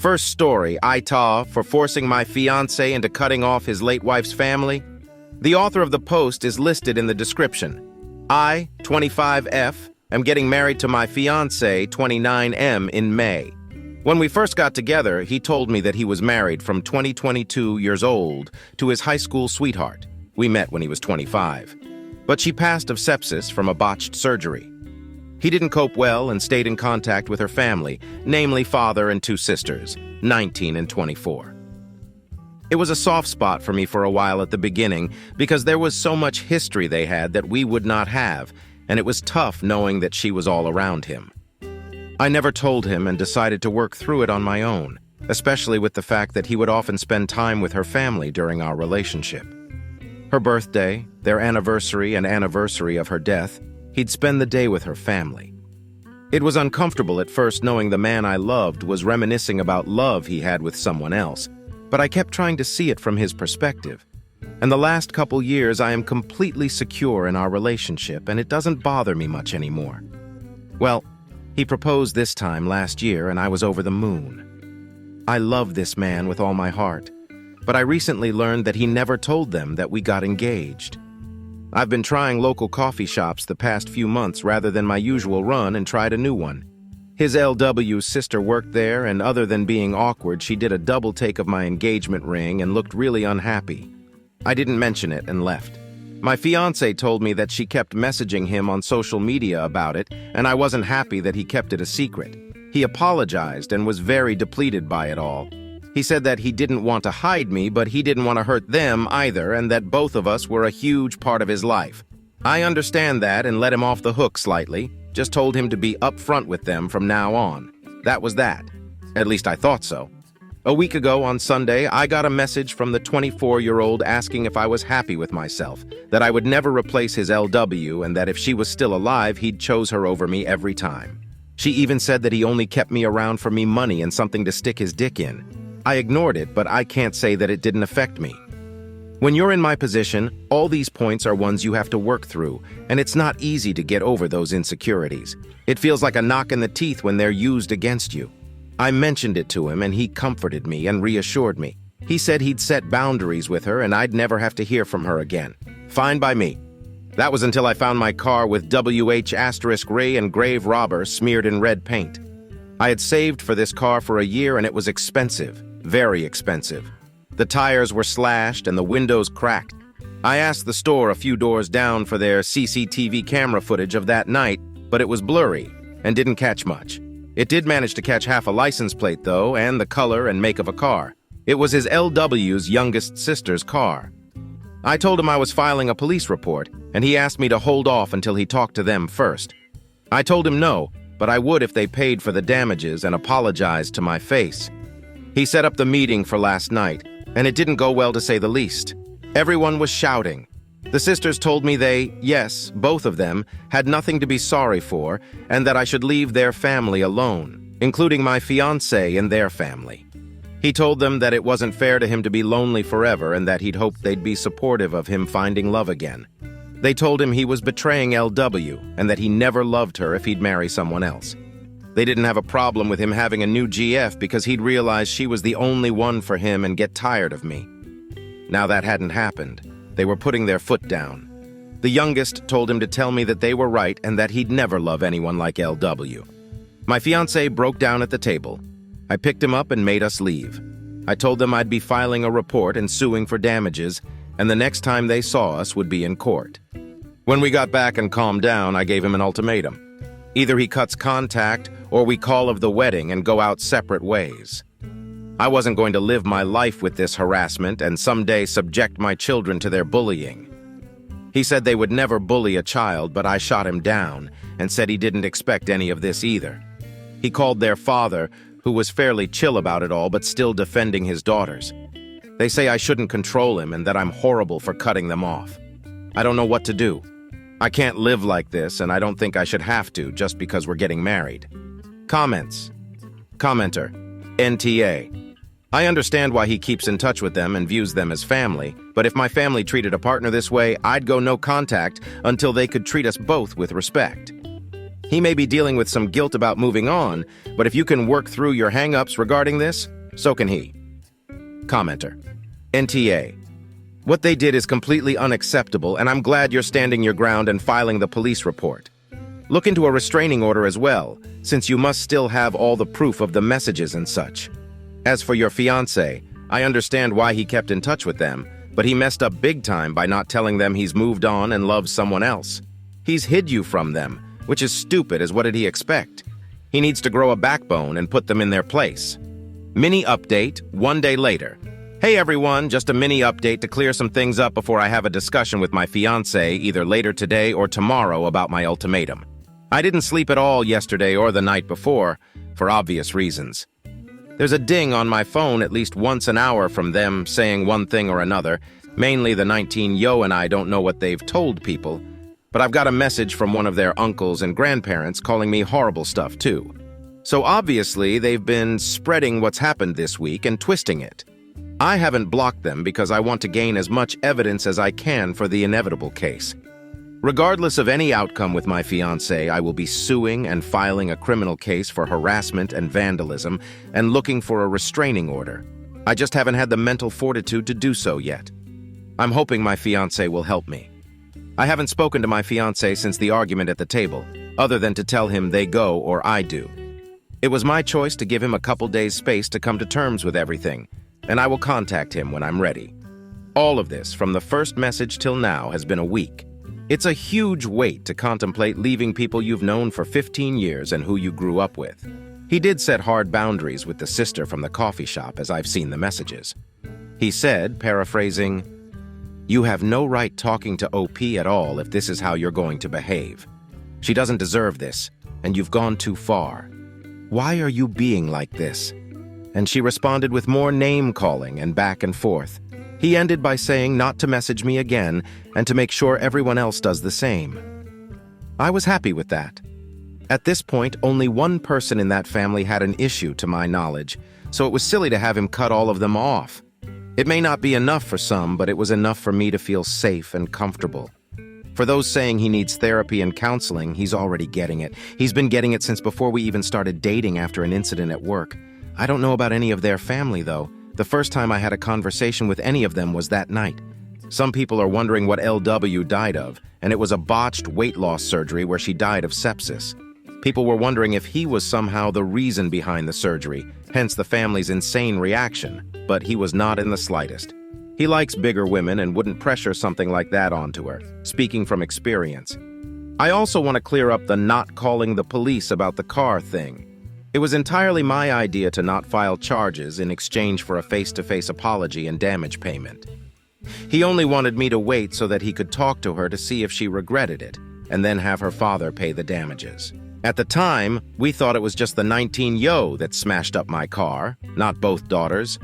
First story, AITAH for forcing my fiancé into cutting off his late wife's family. The author of the post is listed in the description. I, 25F, am getting married to my fiancé, 29M, in May. When we first got together, he told me that he was married from 22 years old to his high school sweetheart. We met when he was 25. But she passed of sepsis from a botched surgery. He didn't cope well and stayed in contact with her family, namely father and two sisters, 19 and 24. It was a soft spot for me for a while at the beginning because there was so much history they had that we would not have, and it was tough knowing that she was all around him. I never told him and decided to work through it on my own, especially with the fact that he would often spend time with her family during our relationship. Her birthday, their anniversary, and anniversary of her death, he'd spend the day with her family. It was uncomfortable at first knowing the man I loved was reminiscing about love he had with someone else, but I kept trying to see it from his perspective. And the last couple years I am completely secure in our relationship and it doesn't bother me much anymore. Well, he proposed this time last year and I was over the moon. I love this man with all my heart, but I recently learned that he never told them that we got engaged. I've been trying local coffee shops the past few months rather than my usual run and tried a new one. His LW's sister worked there, and other than being awkward, she did a double take of my engagement ring and looked really unhappy. I didn't mention it and left. My fiancé told me that she kept messaging him on social media about it, and I wasn't happy that he kept it a secret. He apologized and was very depleted by it all. He said that he didn't want to hide me, but he didn't want to hurt them either, and that both of us were a huge part of his life. I understand that and let him off the hook slightly, just told him to be upfront with them from now on. That was that. At least I thought so. A week ago on Sunday, I got a message from the 24-year-old asking if I was happy with myself, that I would never replace his LW, and that if she was still alive, he'd choose her over me every time. She even said that he only kept me around for me money and something to stick his dick in. I ignored it, but I can't say that it didn't affect me. When you're in my position, all these points are ones you have to work through, and it's not easy to get over those insecurities. It feels like a knock in the teeth when they're used against you. I mentioned it to him, and he comforted me and reassured me. He said he'd set boundaries with her, and I'd never have to hear from her again. Fine by me. That was until I found my car with WH*Ray and grave robber smeared in red paint. I had saved for this car for a year, and it was expensive. Very expensive. The tires were slashed and the windows cracked. I asked the store a few doors down for their CCTV camera footage of that night, but it was blurry and didn't catch much. It did manage to catch half a license plate, though, and the color and make of a car. It was his LW's youngest sister's car. I told him I was filing a police report, and he asked me to hold off until he talked to them first. I told him no, but I would if they paid for the damages and apologized to my face. He set up the meeting for last night, and it didn't go well to say the least. Everyone was shouting. The sisters told me they, yes, both of them, had nothing to be sorry for, and that I should leave their family alone, including my fiancé and their family. He told them that it wasn't fair to him to be lonely forever and that he'd hoped they'd be supportive of him finding love again. They told him he was betraying LW and that he never loved her if he'd marry someone else. They didn't have a problem with him having a new GF because he'd realized she was the only one for him and get tired of me. Now that hadn't happened. They were putting their foot down. The youngest told him to tell me that they were right and that he'd never love anyone like LW. My fiancé broke down at the table. I picked him up and made us leave. I told them I'd be filing a report and suing for damages, and the next time they saw us would be in court. When we got back and calmed down, I gave him an ultimatum. Either he cuts contact, or we call of the wedding and go out separate ways. I wasn't going to live my life with this harassment and someday subject my children to their bullying. He said they would never bully a child, but I shot him down and said he didn't expect any of this either. He called their father, who was fairly chill about it all but still defending his daughters. They say I shouldn't control him and that I'm horrible for cutting them off. I don't know what to do. I can't live like this, and I don't think I should have to just because we're getting married. Comments. Commenter. NTA. I understand why he keeps in touch with them and views them as family, but if my family treated a partner this way, I'd go no contact until they could treat us both with respect. He may be dealing with some guilt about moving on, but if you can work through your hang-ups regarding this, so can he. Commenter. NTA. What they did is completely unacceptable, and I'm glad you're standing your ground and filing the police report. Look into a restraining order as well, since you must still have all the proof of the messages and such. As for your fiancé, I understand why he kept in touch with them, but he messed up big time by not telling them he's moved on and loves someone else. He's hid you from them, which is stupid, as what did he expect? He needs to grow a backbone and put them in their place. Mini update, 1 day later. Hey everyone, just a mini update to clear some things up before I have a discussion with my fiancé either later today or tomorrow about my ultimatum. I didn't sleep at all yesterday or the night before, for obvious reasons. There's a ding on my phone at least once an hour from them saying one thing or another. Mainly the 19-yo and I don't know what they've told people, but I've got a message from one of their uncles and grandparents calling me horrible stuff too. So obviously they've been spreading what's happened this week and twisting it. I haven't blocked them because I want to gain as much evidence as I can for the inevitable case. Regardless of any outcome with my fiancé, I will be suing and filing a criminal case for harassment and vandalism and looking for a restraining order. I just haven't had the mental fortitude to do so yet. I'm hoping my fiancé will help me. I haven't spoken to my fiancé since the argument at the table, other than to tell him they go or I do. It was my choice to give him a couple days' space to come to terms with everything, and I will contact him when I'm ready. All of this, from the first message till now, has been a week. It's a huge weight to contemplate leaving people you've known for 15 years and who you grew up with. He did set hard boundaries with the sister from the coffee shop, as I've seen the messages. He said, paraphrasing, "You have no right talking to OP at all if this is how you're going to behave. She doesn't deserve this, and you've gone too far. Why are you being like this?" And she responded with more name-calling and back and forth. He ended by saying not to message me again and to make sure everyone else does the same. I was happy with that. At this point, only one person in that family had an issue to my knowledge, so it was silly to have him cut all of them off. It may not be enough for some, but it was enough for me to feel safe and comfortable. For those saying he needs therapy and counseling, he's already getting it. He's been getting it since before we even started dating after an incident at work. I don't know about any of their family, though. The first time I had a conversation with any of them was that night. Some people are wondering what LW died of, and it was a botched weight loss surgery where she died of sepsis. People were wondering if he was somehow the reason behind the surgery, hence the family's insane reaction, but he was not in the slightest. He likes bigger women and wouldn't pressure something like that onto her, speaking from experience. I also want to clear up the not calling the police about the car thing. It was entirely my idea to not file charges in exchange for a face-to-face apology and damage payment. He only wanted me to wait so that he could talk to her to see if she regretted it, and then have her father pay the damages. At the time, we thought it was just the 19-yo that smashed up my car, not both daughters.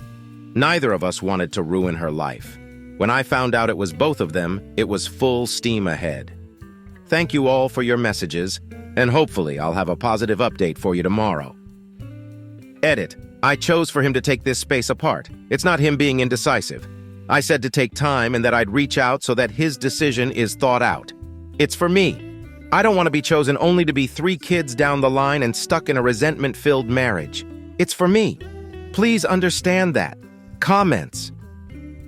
Neither of us wanted to ruin her life. When I found out it was both of them, it was full steam ahead. Thank you all for your messages, and hopefully I'll have a positive update for you tomorrow. Edit. I chose for him to take this space apart. It's not him being indecisive. I said to take time and that I'd reach out so that his decision is thought out. It's for me. I don't want to be chosen only to be 3 kids down the line and stuck in a resentment-filled marriage. It's for me. Please understand that. Comments.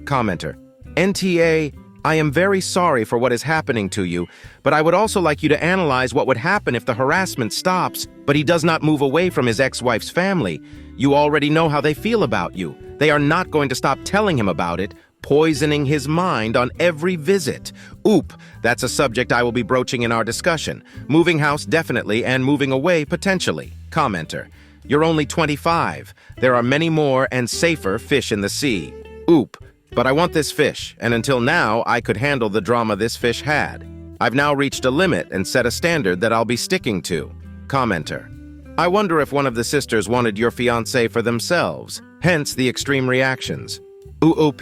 Commenter. NTA, I am very sorry for what is happening to you, but I would also like you to analyze what would happen if the harassment stops, but he does not move away from his ex-wife's family. You already know how they feel about you. They are not going to stop telling him about it, poisoning his mind on every visit. Oop, that's a subject I will be broaching in our discussion. Moving house definitely, and moving away potentially. Commenter. You're only 25. There are many more and safer fish in the sea. Oop. But I want this fish, and until now, I could handle the drama this fish had. I've now reached a limit and set a standard that I'll be sticking to. Commenter. I wonder if one of the sisters wanted your fiancé for themselves, hence the extreme reactions. OOP.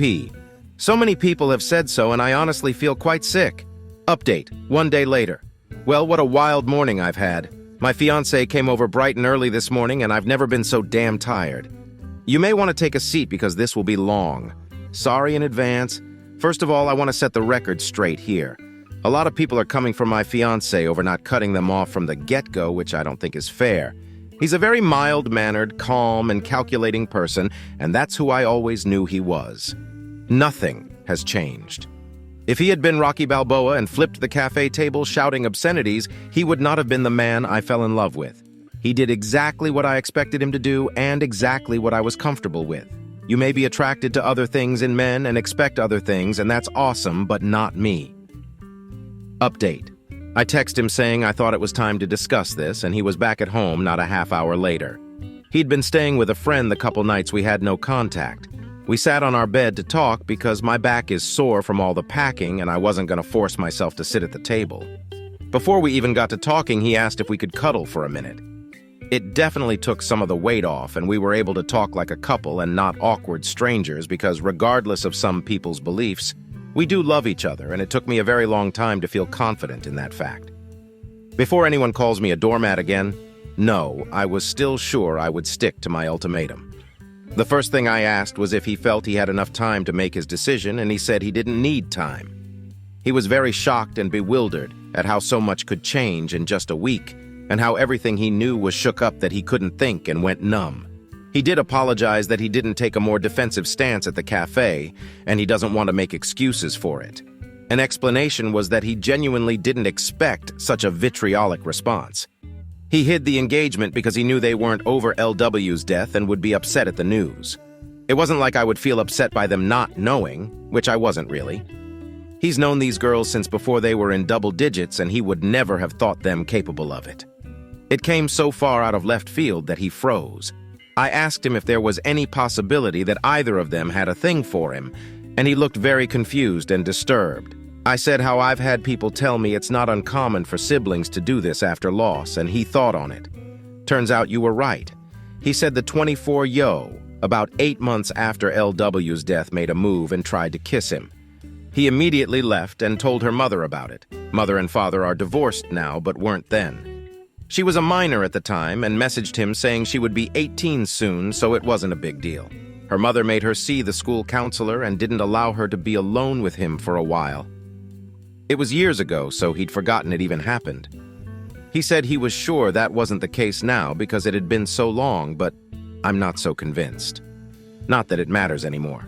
So many people have said so, and I honestly feel quite sick. Update, 1 day later. Well, what a wild morning I've had. My fiancé came over bright and early this morning, and I've never been so damn tired. You may want to take a seat because this will be long. Sorry in advance. First of all, I want to set the record straight here. A lot of people are coming for my fiancé over not cutting them off from the get-go, which I don't think is fair. He's a very mild-mannered, calm, and calculating person, and that's who I always knew he was. Nothing has changed. If he had been Rocky Balboa and flipped the cafe table shouting obscenities, he would not have been the man I fell in love with. He did exactly what I expected him to do and exactly what I was comfortable with. You may be attracted to other things in men and expect other things, and that's awesome, but not me. Update. I text him saying I thought it was time to discuss this, and he was back at home not a half hour later. He'd been staying with a friend the couple nights we had no contact. We sat on our bed to talk because my back is sore from all the packing and I wasn't going to force myself to sit at the table. Before we even got to talking, he asked if we could cuddle for a minute. It definitely took some of the weight off, and we were able to talk like a couple and not awkward strangers because regardless of some people's beliefs, we do love each other, and it took me a very long time to feel confident in that fact. Before anyone calls me a doormat again, no, I was still sure I would stick to my ultimatum. The first thing I asked was if he felt he had enough time to make his decision, and he said he didn't need time. He was very shocked and bewildered at how so much could change in just a week, and how everything he knew was shook up that he couldn't think and went numb. He did apologize that he didn't take a more defensive stance at the cafe, and he doesn't want to make excuses for it. An explanation was that he genuinely didn't expect such a vitriolic response. He hid the engagement because he knew they weren't over LW's death and would be upset at the news. It wasn't like I would feel upset by them not knowing, which I wasn't really. He's known these girls since before they were in double digits, and he would never have thought them capable of it. It came so far out of left field that he froze. I asked him if there was any possibility that either of them had a thing for him, and he looked very confused and disturbed. I said how I've had people tell me it's not uncommon for siblings to do this after loss, and he thought on it. Turns out you were right. He said the 24-yo, about 8 months after LW's death, made a move and tried to kiss him. He immediately left and told her mother about it. Mother and father are divorced now, but weren't then. She was a minor at the time and messaged him saying she would be 18 soon, so it wasn't a big deal. Her mother made her see the school counselor and didn't allow her to be alone with him for a while. It was years ago, so he'd forgotten it even happened. He said he was sure that wasn't the case now because it had been so long, but I'm not so convinced. Not that it matters anymore.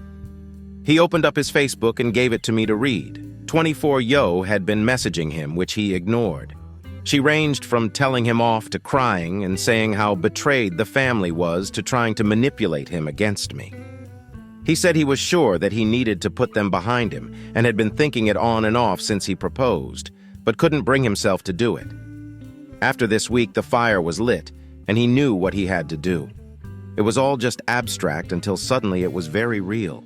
He opened up his Facebook and gave it to me to read. 24-yo had been messaging him, which he ignored. She ranged from telling him off to crying and saying how betrayed the family was to trying to manipulate him against me. He said he was sure that he needed to put them behind him and had been thinking it on and off since he proposed, but couldn't bring himself to do it. After this week, the fire was lit, and he knew what he had to do. It was all just abstract until suddenly it was very real.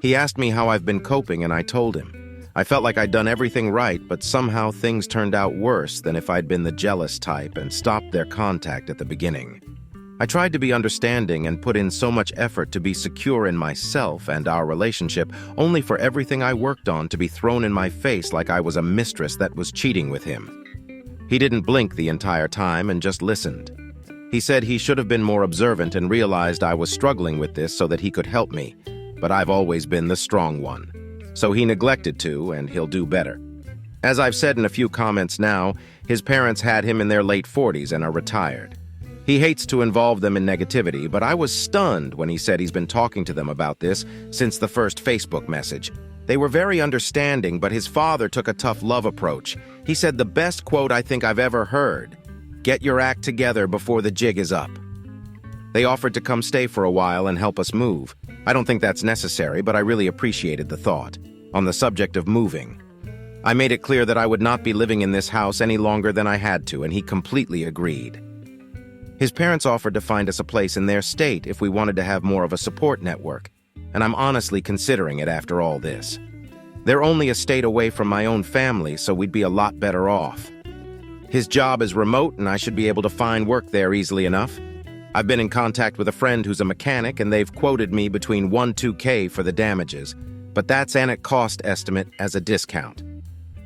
He asked me how I've been coping, and I told him. I felt like I'd done everything right, but somehow things turned out worse than if I'd been the jealous type and stopped their contact at the beginning. I tried to be understanding and put in so much effort to be secure in myself and our relationship, only for everything I worked on to be thrown in my face like I was a mistress that was cheating with him. He didn't blink the entire time and just listened. He said he should have been more observant and realized I was struggling with this so that he could help me, but I've always been the strong one. So he neglected to, and he'll do better. As I've said in a few comments now, his parents had him in their late 40s and are retired. He hates to involve them in negativity, but I was stunned when he said he's been talking to them about this since the first Facebook message. They were very understanding, but his father took a tough love approach. He said the best quote I think I've ever heard, "Get your act together before the jig is up." They offered to come stay for a while and help us move. I don't think that's necessary, but I really appreciated the thought. On the subject of moving, I made it clear that I would not be living in this house any longer than I had to, and he completely agreed. His parents offered to find us a place in their state if we wanted to have more of a support network, and I'm honestly considering it after all this. They're only a state away from my own family, so we'd be a lot better off. His job is remote, and I should be able to find work there easily enough. I've been in contact with a friend who's a mechanic, and they've quoted me between $1–2K for the damages, but that's an at cost estimate as a discount.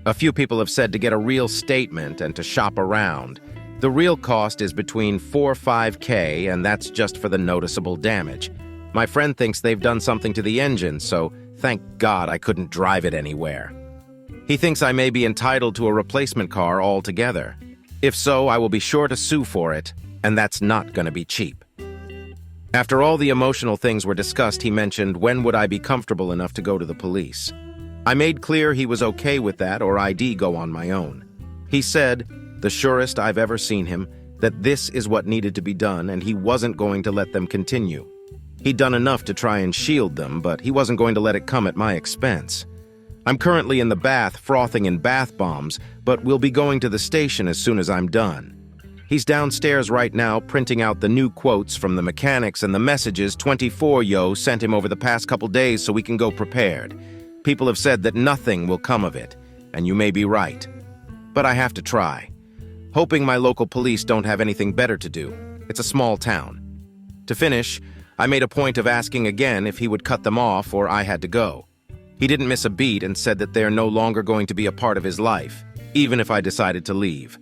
A few people have said to get a real statement and to shop around. The real cost is between $4–5K, and that's just for the noticeable damage. My friend thinks they've done something to the engine, so thank God I couldn't drive it anywhere. He thinks I may be entitled to a replacement car altogether. If so, I will be sure to sue for it, and that's not going to be cheap. After all the emotional things were discussed, he mentioned when would I be comfortable enough to go to the police. I made clear he was okay with that or I'd go on my own. He said, the surest I've ever seen him, that this is what needed to be done and he wasn't going to let them continue. He'd done enough to try and shield them, but he wasn't going to let it come at my expense. I'm currently in the bath frothing in bath bombs, but we'll be going to the station as soon as I'm done. He's downstairs right now printing out the new quotes from the mechanics and the messages 24 Yo sent him over the past couple days so we can go prepared. People have said that nothing will come of it, and you may be right. But I have to try. Hoping my local police don't have anything better to do. It's a small town. To finish, I made a point of asking again if he would cut them off or I had to go. He didn't miss a beat and said that they're no longer going to be a part of his life, even if I decided to leave.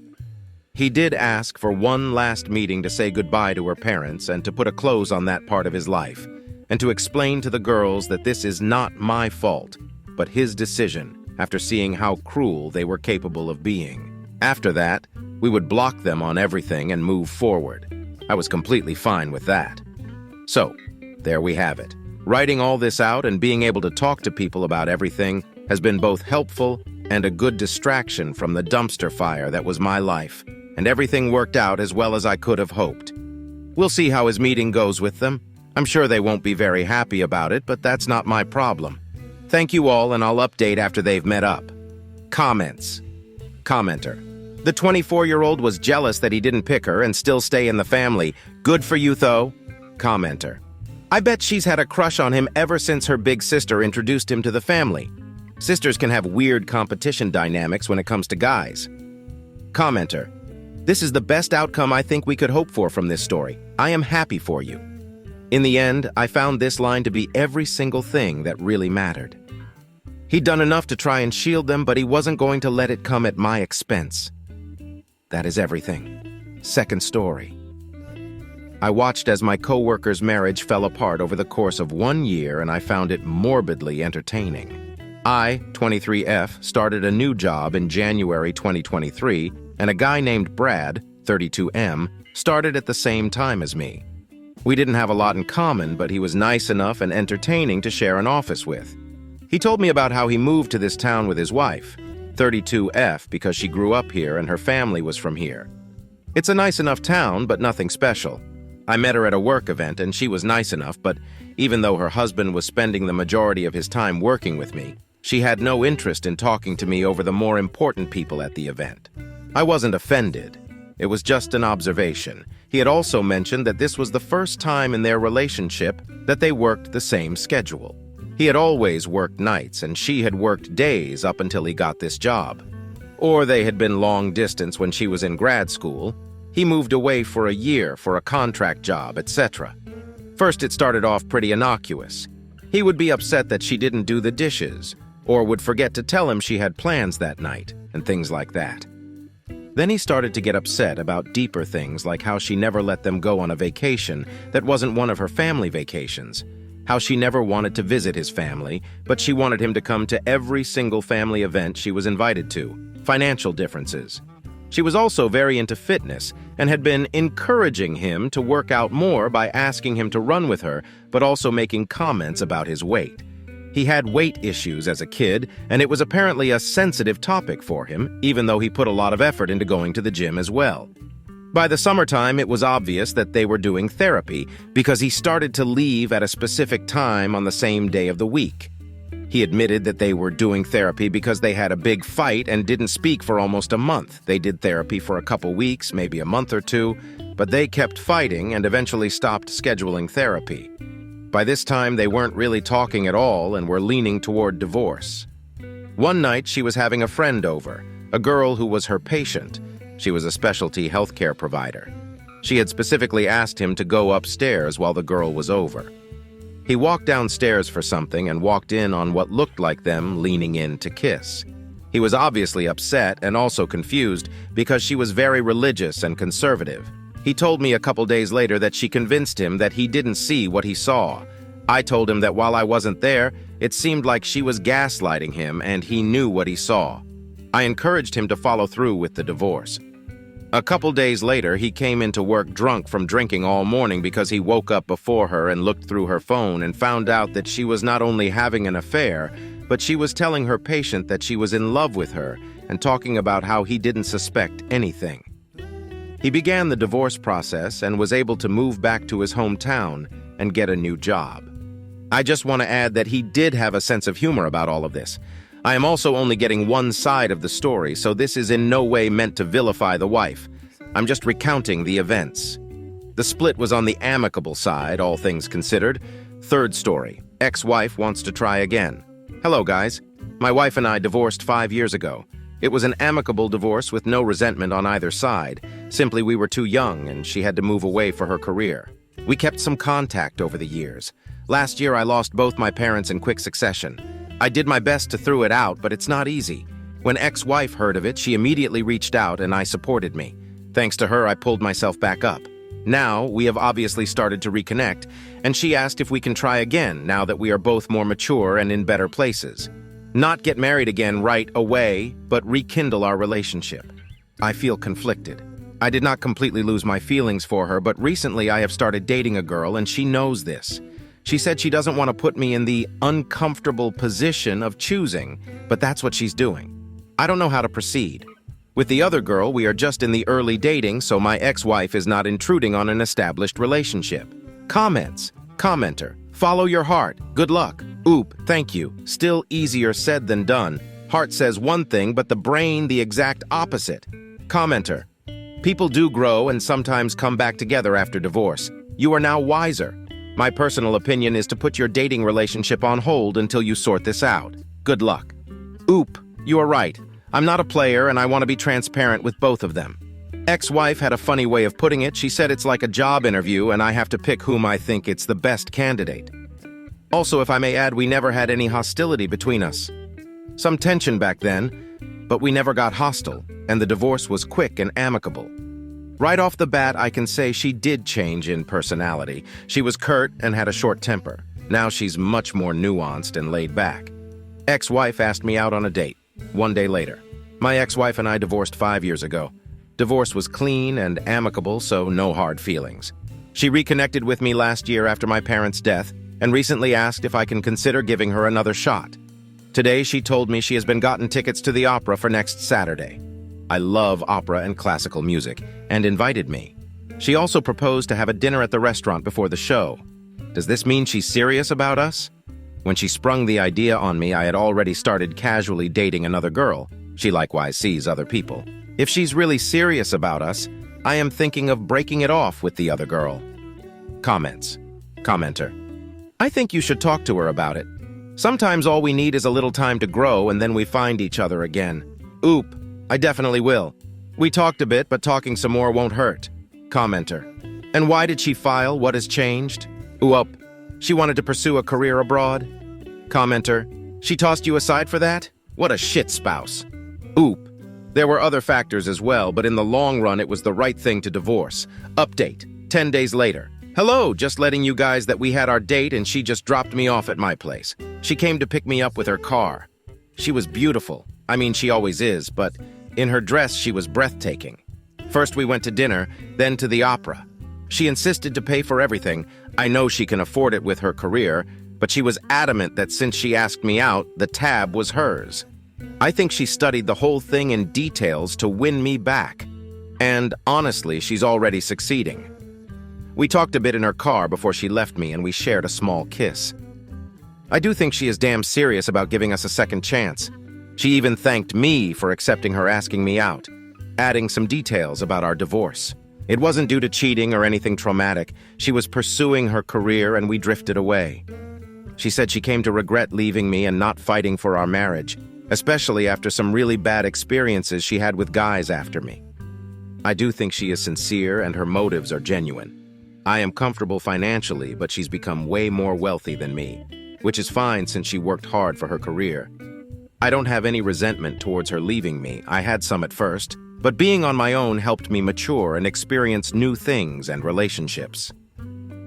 He did ask for one last meeting to say goodbye to her parents and to put a close on that part of his life, and to explain to the girls that this is not my fault, but his decision after seeing how cruel they were capable of being. After that, we would block them on everything and move forward. I was completely fine with that. So, there we have it. Writing all this out and being able to talk to people about everything has been both helpful and a good distraction from the dumpster fire that was my life, and everything worked out as well as I could have hoped. We'll see how his meeting goes with them. I'm sure they won't be very happy about it, but that's not my problem. Thank you all, and I'll update after they've met up. Comments. Commenter. The 24-year-old was jealous that he didn't pick her and still stay in the family. Good for you, though. Commenter. I bet she's had a crush on him ever since her big sister introduced him to the family. Sisters can have weird competition dynamics when it comes to guys. Commenter. This is the best outcome I think we could hope for from this story. I am happy for you. In the end, I found this line to be every single thing that really mattered. He'd done enough to try and shield them, but he wasn't going to let it come at my expense. That is everything. Second story. I watched as my co-worker's marriage fell apart over the course of 1 year, and I found it morbidly entertaining. I, 23F, started a new job in January 2023, and a guy named Brad, 32M, started at the same time as me. We didn't have a lot in common, but he was nice enough and entertaining to share an office with. He told me about how he moved to this town with his wife, 32F, because she grew up here and her family was from here. It's a nice enough town, but nothing special. I met her at a work event, and she was nice enough, but even though her husband was spending the majority of his time working with me, she had no interest in talking to me over the more important people at the event. I wasn't offended. It was just an observation. He had also mentioned that this was the first time in their relationship that they worked the same schedule. He had always worked nights, and she had worked days up until he got this job. Or they had been long distance when she was in grad school. He moved away for a year for a contract job, etc. First, it started off pretty innocuous. He would be upset that she didn't do the dishes, or would forget to tell him she had plans that night, and things like that. Then he started to get upset about deeper things like how she never let them go on a vacation that wasn't one of her family vacations, how she never wanted to visit his family, but she wanted him to come to every single family event she was invited to, financial differences. She was also very into fitness and had been encouraging him to work out more by asking him to run with her, but also making comments about his weight. He had weight issues as a kid, and it was apparently a sensitive topic for him, even though he put a lot of effort into going to the gym as well. By the summertime, it was obvious that they were doing therapy because he started to leave at a specific time on the same day of the week. He admitted that they were doing therapy because they had a big fight and didn't speak for almost a month. They did therapy for a couple weeks, maybe a month or two, but they kept fighting and eventually stopped scheduling therapy. By this time, they weren't really talking at all and were leaning toward divorce. One night, she was having a friend over, a girl who was her patient. She was a specialty healthcare provider. She had specifically asked him to go upstairs while the girl was over. He walked downstairs for something and walked in on what looked like them leaning in to kiss. He was obviously upset and also confused because she was very religious and conservative. He told me a couple days later that she convinced him that he didn't see what he saw. I told him that while I wasn't there, It seemed like she was gaslighting him and he knew what he saw. I encouraged him to follow through with the divorce. A couple days later, he came into work drunk from drinking all morning because he woke up before her and looked through her phone and found out that she was not only having an affair, but she was telling her patient that she was in love with her and talking about how he didn't suspect anything. He began the divorce process and was able to move back to his hometown and get a new job. I just want to add that he did have a sense of humor about all of this. I am also only getting one side of the story, so this is in no way meant to vilify the wife. I'm just recounting the events. The split was on the amicable side, all things considered. Third story, ex-wife wants to try again. Hello, guys. My wife and I divorced 5 years ago. It was an amicable divorce with no resentment on either side. Simply we were too young and she had to move away for her career. We kept some contact over the years. Last year I lost both my parents in quick succession. I did my best to throw it out, but it's not easy. When ex-wife heard of it, she immediately reached out and I supported me. Thanks to her, I pulled myself back up. Now, we have obviously started to reconnect, and she asked if we can try again now that we are both more mature and in better places. Not get married again right away, but rekindle our relationship. I feel conflicted. I did not completely lose my feelings for her, but recently I have started dating a girl and she knows this. She said she doesn't want to put me in the uncomfortable position of choosing, but that's what she's doing. I don't know how to proceed. With the other girl, we are just in the early dating, so my ex-wife is not intruding on an established relationship. Comments. Commenter. Follow your heart. Good luck. Oop, thank you. Still easier said than done. Heart says one thing, but the brain the exact opposite. Commenter. People do grow and sometimes come back together after divorce. You are now wiser. My personal opinion is to put your dating relationship on hold until you sort this out. Good luck. Oop, you are right. I'm not a player and I want to be transparent with both of them. Ex-wife had a funny way of putting it. She said it's like a job interview and I have to pick whom I think it's the best candidate. Also, if I may add, we never had any hostility between us. Some tension back then, but we never got hostile, and the divorce was quick and amicable. Right off the bat, I can say she did change in personality. She was curt and had a short temper. Now she's much more nuanced and laid back. Ex-wife asked me out on a date. 1 day later. My ex-wife and I divorced 5 years ago. Divorce was clean and amicable, so no hard feelings. She reconnected with me last year after my parents' death and recently asked if I can consider giving her another shot. Today, she told me she has been gotten tickets to the opera for next Saturday. I love opera and classical music, and invited me. She also proposed to have a dinner at the restaurant before the show. Does this mean she's serious about us? When she sprung the idea on me, I had already started casually dating another girl. She likewise sees other people. If she's really serious about us, I am thinking of breaking it off with the other girl. Comments. Commenter. I think you should talk to her about it. Sometimes all we need is a little time to grow and then we find each other again. Oop, I definitely will. We talked a bit, but talking some more won't hurt. Commenter. And why did she file? What has changed? Oop, she wanted to pursue a career abroad? Commenter. She tossed you aside for that? What a shit spouse. Oop. There were other factors as well, but in the long run it was the right thing to divorce. Update. 10 days later. Hello, just letting you guys that we had our date and she just dropped me off at my place. She came to pick me up with her car. She was beautiful. I mean, she always is, but in her dress she was breathtaking. First we went to dinner, then to the opera. She insisted to pay for everything. I know she can afford it with her career, but she was adamant that since she asked me out, the tab was hers. I think she studied the whole thing in details to win me back. And honestly, she's already succeeding. We talked a bit in her car before she left me and we shared a small kiss. I do think she is damn serious about giving us a second chance. She even thanked me for accepting her asking me out, adding some details about our divorce. It wasn't due to cheating or anything traumatic. She was pursuing her career and we drifted away. She said she came to regret leaving me and not fighting for our marriage, especially after some really bad experiences she had with guys after me. I do think she is sincere and her motives are genuine. I am comfortable financially, but she's become way more wealthy than me, which is fine since she worked hard for her career. I don't have any resentment towards her leaving me. I had some at first, but being on my own helped me mature and experience new things and relationships.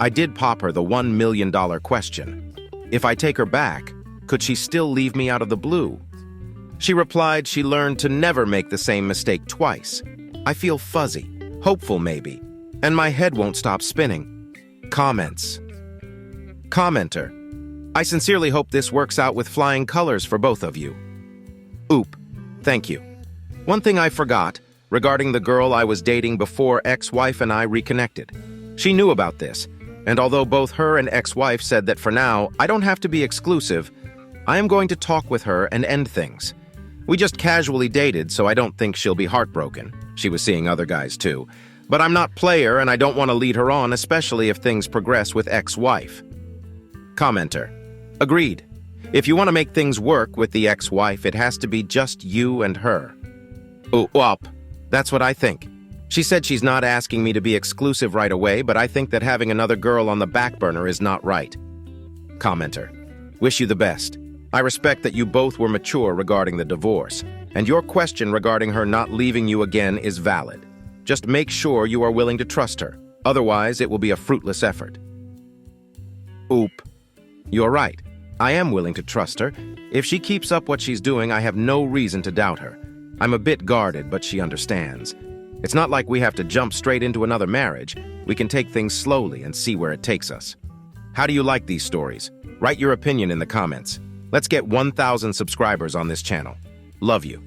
I did pop her the $1 million question. If I take her back, Could she still leave me out of the blue? She replied she learned to never make the same mistake twice. I feel fuzzy, hopeful maybe, and my head won't stop spinning. Comments. Commenter. I sincerely hope this works out with flying colors for both of you. Oop. Thank you. One thing I forgot, regarding the girl I was dating before ex-wife and I reconnected. She knew about this, and although both her and ex-wife said that for now, I don't have to be exclusive, I am going to talk with her and end things. We just casually dated, so I don't think she'll be heartbroken. She was seeing other guys too. But I'm not player and I don't want to lead her on, especially if things progress with ex-wife. Commenter. Agreed. If you want to make things work with the ex-wife, it has to be just you and her. Up. That's what I think. She said she's not asking me to be exclusive right away, but I think that having another girl on the back burner is not right. Commenter. Wish you the best. I respect that you both were mature regarding the divorce, and your question regarding her not leaving you again is valid. Just make sure you are willing to trust her. Otherwise, it will be a fruitless effort. Oop. You're right. I am willing to trust her. If she keeps up what she's doing, I have no reason to doubt her. I'm a bit guarded, but she understands. It's not like we have to jump straight into another marriage. We can take things slowly and see where it takes us. How do you like these stories? Write your opinion in the comments. Let's get 1,000 subscribers on this channel. Love you.